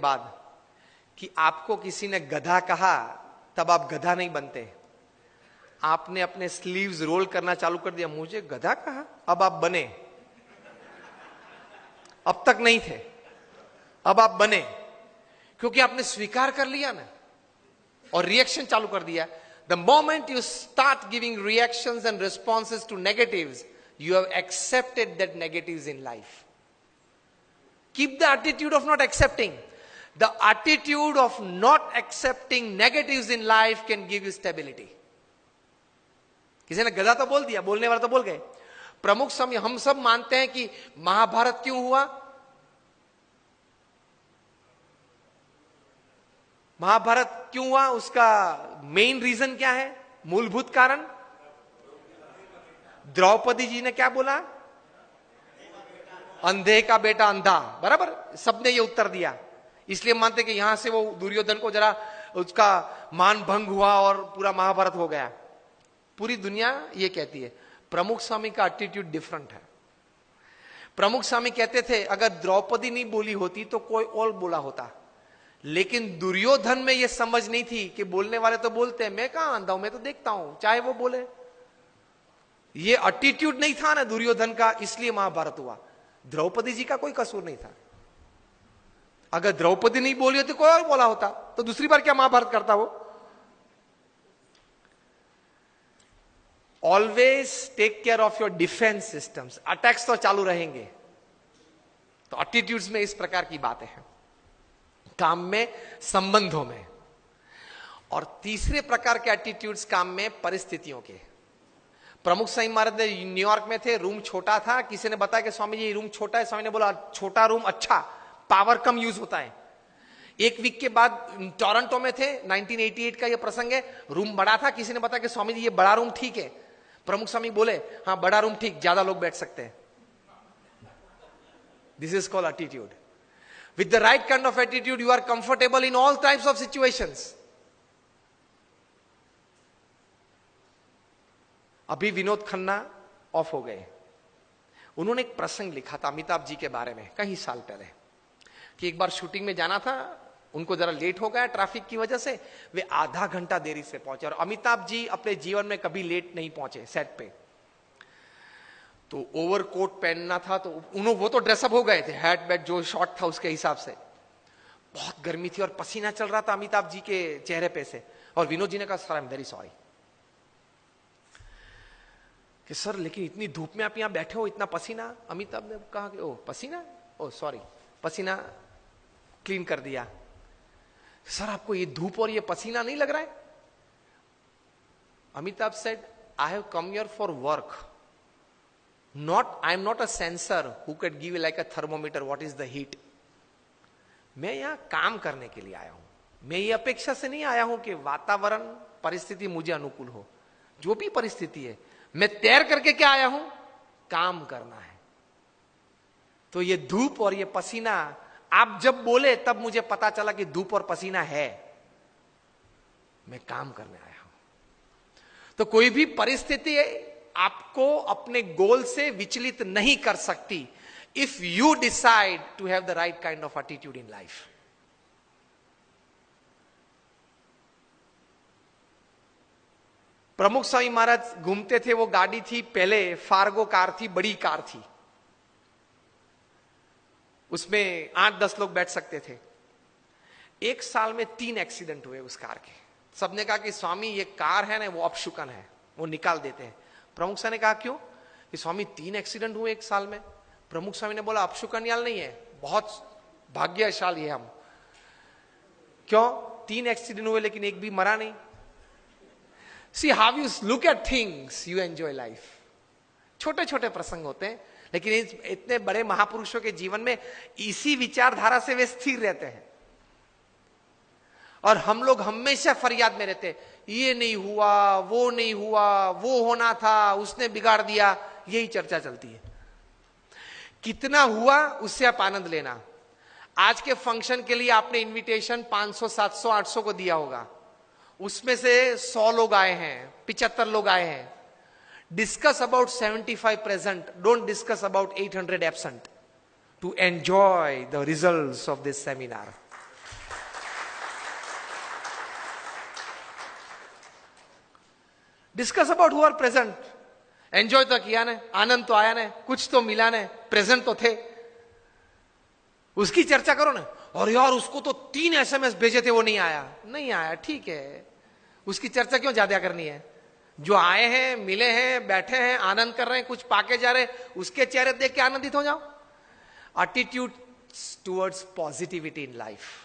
बाद कि आपको किसी ने गधा कहा तब आप गधा नहीं बनते। आपने अपने स्लीव्स रोल करना चालू कर दिया, मुझे गधा कहा, अब आप बने। अब तक नहीं थे, अब आप बने, क्योंकि आपने स्वीकार कर लिया ना और रिएक्शन चालू कर दिया। The moment you start giving reactions and responses to negatives, you have accepted that negatives in life. Keep the attitude of not accepting. The attitude of not accepting negatives in life can give you stability. किसी ने गधा तो बोल दिया, बोलने वाला तो बोल गए। प्रमुख समय हम सब मानते हैं कि महाभारत क्यों हुआ? महाभारत क्यों हुआ? उसका मेन रीजन क्या है? मूलभूत कारण द्रौपदी जी ने क्या बोला? अंधे का बेटा अंधा। बराबर, सबने ये उत्तर दिया। इसलिए मानते कि यहां से वो दुर्योधन को जरा उसका मान भंग हुआ और पूरा महाभारत हो गया। पूरी दुनिया ये कहती है। प्रमुख स्वामी का एटीट्यूड डिफरेंट है। प्रमुख स्वामी कहते थे अगर द्रौपदी नहीं बोली होती तो कोई और बोला होता, लेकिन दुर्योधन में ये समझ नहीं थी कि बोलने वाले तो बोलते हैं, मैं कहां अंधा हूं, मैं तो देखता हूं, चाहे वो बोले। ये एटीट्यूड नहीं था ना दुर्योधन का, इसलिए महाभारत हुआ। द्रौपदी जी का कोई कसूर नहीं था। अगर द्रौपदी नहीं बोली होती कोई और बोला होता तो दूसरी बार क्या महाभारत करता वो? Always take care of your defence systems. Attacks तो चालू रहेंगे। तो एटीट्यूड्स में इस प्रकार की बातें हैं, काम में, संबंधों में। और तीसरे प्रकार के एटीट्यूड्स काम में, परिस्थितियों के। प्रमुख स्वामी महाराज न्यूयॉर्क में थे, रूम छोटा था। किसी ने बताया कि स्वामी जी रूम छोटा है। स्वामी ने बोला छोटा रूम अच्छा, पावर कम यूज होता है। एक वीक के बाद टोरंटो में थे, 1988 का ये प्रसंग है। रूम बड़ा था। किसी ने बताया कि स्वामी जी ये बड़ा रूम ठीक है। प्रमुख स्वामी बोले हाँ बड़ा रूम ठीक, ज्यादा लोग बैठ सकते हैं। This is called attitude. With the right kind of attitude you are comfortable in all types of situations. अभी विनोद खन्ना ऑफ हो गए। उन्होंने एक प्रसंग लिखा था अमिताभ जी के बारे में कई साल पहले, कि एक बार शूटिंग में जाना था, उनको जरा लेट हो गया ट्रैफिक की वजह से, वे आधा घंटा देरी से पहुंचे। और अमिताभ जी अपने जीवन में कभी लेट नहीं पहुंचे सेट पे। तो ओवरकोट पहनना था, तो वो तो ड्रेसअप हो गए थे, हैट बैट जो शॉर्ट था उसके हिसाब से। बहुत गर्मी थी और पसीना चल रहा था अमिताभ जी के चेहरे पे से। और विनोद जी ने कहा sir I am very sorry कि सर लेकिन इतनी धूप में आप यहां बैठे हो, इतना पसीना। अमिताभ ने कहा कि ओ पसीना, ओ सॉरी, पसीना क्लीन कर दिया। सर आपको ये धूप और ये पसीना नहीं लग रहा है? Amitabh said I have come here for work, not I am not a sensor who can give like a thermometer what is the heat. मैं यहां काम करने के लिए आया हूं। मैं ये अपेक्षा से नहीं आया हूं कि वातावरण परिस्थिति मुझे अनुकूल हो। जो भी परिस्थिति है, मैं तैर करके क्या आया हूं? काम करना है। तो ये धूप और ये पसीना, आप जब बोले तब मुझे पता चला कि धूप और पसीना है, मैं काम करने आया हूं। तो कोई भी परिस्थिति आपको अपने गोल से विचलित नहीं कर सकती, if you decide to have the right kind of attitude in life. Pramukh Swami महाराज घूमते थे, वो गाड़ी थी पहले फार्गो कार थी, बड़ी कार थी, उसमें 8-10 लोग बैठ सकते थे। एक साल में 3 एक्सीडेंट हुए उस कार के। सबने कहा कि स्वामी ये कार है ना वो अपशुकन है, वो निकाल देते हैं। प्रमुख स्वामी ने कहा क्यों? कि स्वामी 3 एक्सीडेंट हुए एक साल में। प्रमुख स्वामी ने बोला अपशुकन याल नहीं है, बहुत भाग्यशाली है हम। क्यों? 3 एक्सीडेंट हुए लेकिन एक भी मरा नहीं। See how you look at things, you enjoy life. छोटे छोटे प्रसंग होते हैं, लेकिन इतने बड़े महापुरुषों के जीवन में इसी विचारधारा से वे स्थिर रहते हैं। और हम लोग हमेशा फरियाद में रहते, ये नहीं हुआ, वो नहीं हुआ, वो होना था, उसने बिगाड़ दिया, यही चर्चा चलती है। कितना हुआ उससे आप आनंद लेना। आज के फंक्शन के लिए आपने इनविटेशन 500, 700, 800 को दिया होगा, उसमें से 100 लोग आए हैं, 75 लोग आए हैं। Discuss about 75 present, don't discuss about 800 absent to enjoy the results of this seminar. Discuss about who are present. Enjoy तो किया ने, आनंद तो आया ने, कुछ तो मिला ने, प्रेजेंट तो थे, उसकी चर्चा करो ना. और यार उसको तो 3 SMS भेजे थे, वो नहीं आया. नहीं आया, ठीक है, उसकी चर्चा क्यों ज्यादा करनी है? जो आए हैं, मिले हैं, बैठे हैं, आनंद कर रहे हैं, कुछ पाके जा रहे हैं, उसके चेहरे देख के आनंदित हो जाओ. Attitude towards positivity in life.